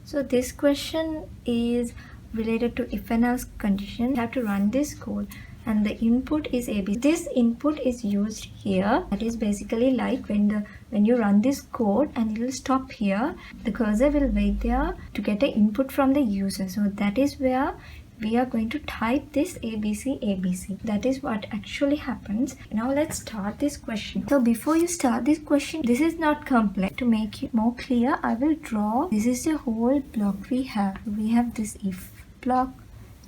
So this question is related to if and else condition. You have to run this code and the input is ABC. This input is used here. That is basically like when you run this code and it will stop here. The cursor will wait there to get an input from the user. So that is where we are going to type this ABC. That is what actually happens. Now let's start this question. So before you start this question, this is not complex. To make it more clear, I will draw. This is the whole block we have. We have this if block,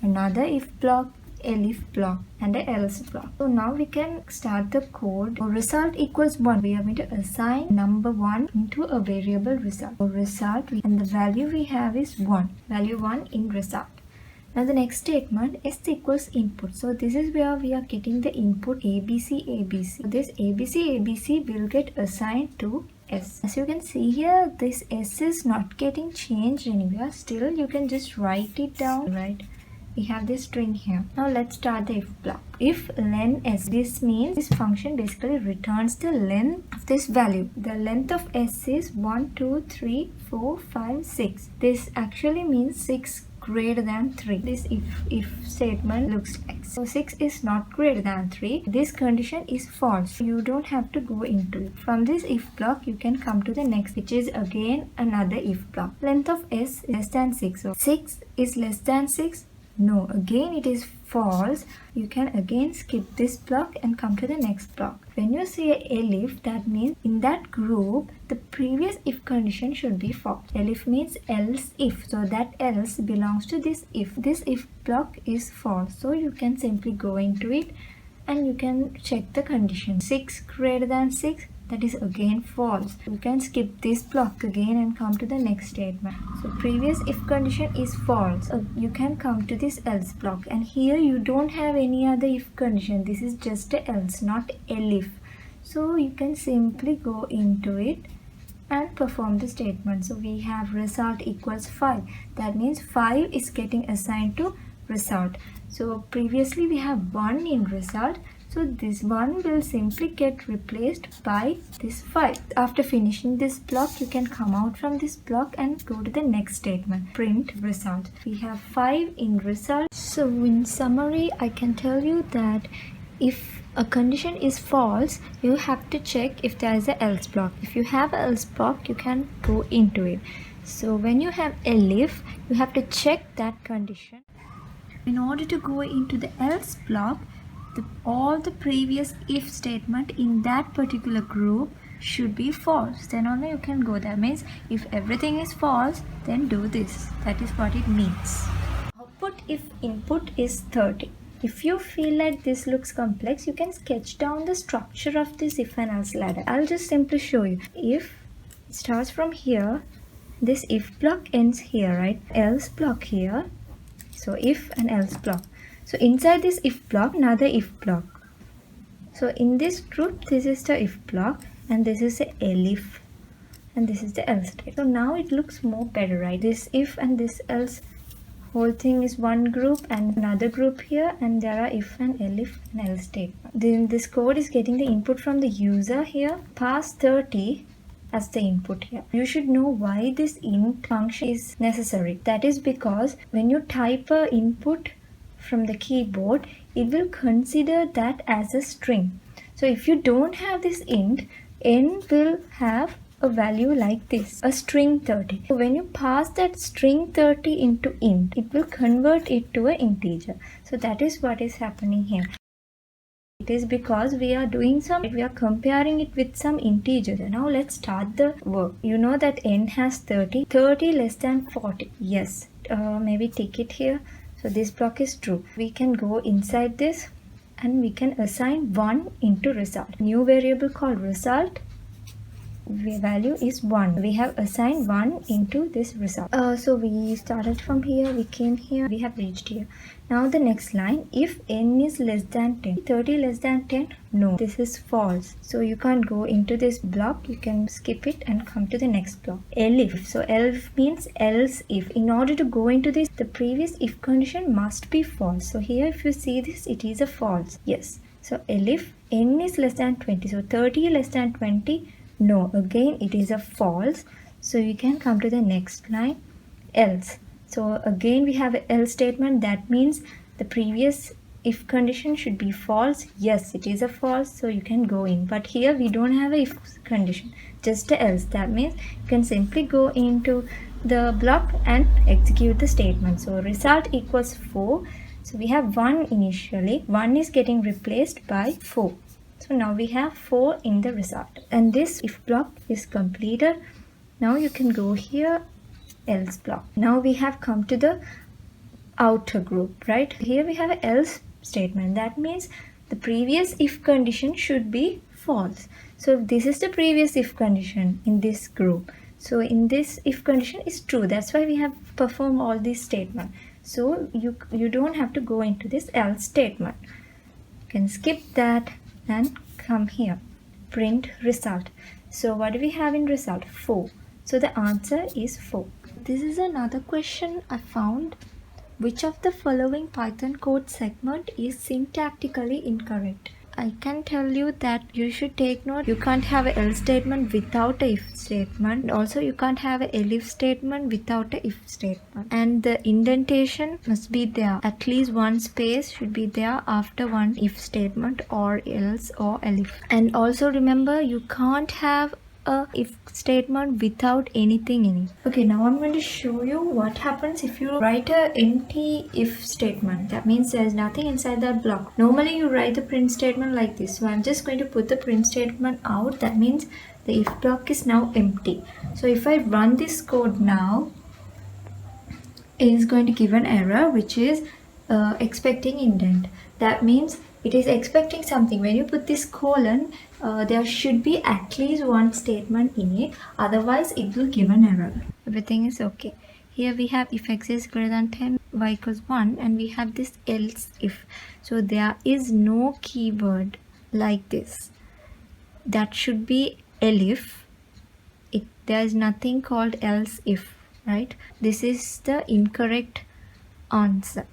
another if block, elif block and a else block. So now we can start the code. So result equals 1. We are going to assign number 1 into a variable result. So result and the value we have is 1. Value 1 in result. Now the next statement, s equals input. So this is where we are getting the input ABC. So this ABC will get assigned to s. As you can see here, this s is not getting changed anywhere. Still, you can just write it down, right? We have this string here. Now let's start the if block. If len s, this means this function basically returns the length of this value. The length of s is 1, 2, 3, 4, 5, 6. This actually means 6 greater than 3. This if statement looks like so 6 is not greater than 3. This condition is false. You don't have to go into it. From this if block you can come to the next, which is again another if block. Length of s is less than 6. So 6 is less than 6. No, again it is false. You can again skip this block and come to the next block. When you say elif, that means in that group the previous if condition should be false. Elif means else if, so that else belongs to this if. This if block is false, so you can simply go into it and you can check the condition. 6 greater than 6, that is again false. You can skip this block again and come to the next statement. So previous if condition is false. You can come to this else block, and here you don't have any other if condition. This is just a else, not elif. So you can simply go into it and perform the statement. So we have result equals 5. That means 5 is getting assigned to result. So previously we have 1 in result. So this 1 will simply get replaced by this 5. After finishing this block, you can come out from this block and go to the next statement. Print result. We have 5 in result. So in summary, I can tell you that if a condition is false, you have to check if there is a else block. If you have an else block, you can go into it. So when you have elif, you have to check that condition. In order to go into the else block, all the previous if statement in that particular group should be false. Then only you can go. That means if everything is false, then do this. That is what it means. Output if input is 30. If you feel like this looks complex, you can sketch down the structure of this if and else ladder. I'll just simply show you. If it starts from here, this if block ends here, right? Else block here. So if and else block. So inside this if block, another if block. So in this group, this is the if block and this is the elif and this is the else state. So now it looks more better, right? This if and this else, whole thing is one group and another group here, and there are if and elif and else statement. Then this code is getting the input from the user here. Pass 30 as the input here. You should know why this int function is necessary. That is because when you type a input from the keyboard, it will consider that as a string. So if you don't have this int, n will have a value like this, a string 30. So when you pass that string 30 into int, it will convert it to an integer. So that is what is happening here. It is because we are comparing it with some integer. Now let's start the work. You know that n has 30. 30 less than 40. Yes. Maybe tick it here. So this block is true. We can go inside this and we can assign 1 into result. New variable called result. Value is 1. We have assigned 1 into this result. So we started from here, we came here, we have reached here. Now the next line, if n is less than 10. 30 less than 10? No, this is false. So you can't go into this block, you can skip it and come to the next block. Elif. So elif means else if. In order to go into this, the previous if condition must be false. So here if you see this, it is a false. Yes. So elif, n is less than 20. So 30 less than 20? No, again it is a false. So you can come to the next line. else. So again we have an else statement. That means the previous if condition should be false. Yes, it is a false, so you can go in. But here we don't have a if condition, just a else. That means you can simply go into the block and execute the statement. So result equals 4. So we have 1 initially. 1 is getting replaced by 4. So now we have 4 in the result. And this if block is completed. Now you can go here, else block. Now we have come to the outer group, right? Here we have an else statement. That means the previous if condition should be false. So this is the previous if condition in this group. So in this if condition is true. That's why we have performed all these statements. So you don't have to go into this else statement. You can skip that and come here. Print result. So what do we have in result? 4. So the answer is 4. This is another question I found. Which of the following Python code segment is syntactically incorrect? I can tell you that you should take note. You can't have an else statement without a if statement. Also, you can't have an elif statement without a if statement. And the indentation must be there. At least one space should be there after one if statement or else or elif. And also remember, you can't have a if statement without anything in it. Okay, now I'm going to show you what happens if you write a empty if statement. That means there's nothing inside that block. Normally you write the print statement like this. So I'm just going to put the print statement out. That means the if block is now empty. So if I run this code now, it is going to give an error which is expecting indent. That means it is expecting something. When you put this colon, there should be at least one statement in it, otherwise it will give an error. Everything is okay. Here we have if x is greater than 10, y equals 1, and we have this else if. So there is no keyword like this. That should be elif. There is nothing called else if, right? This is the incorrect answer.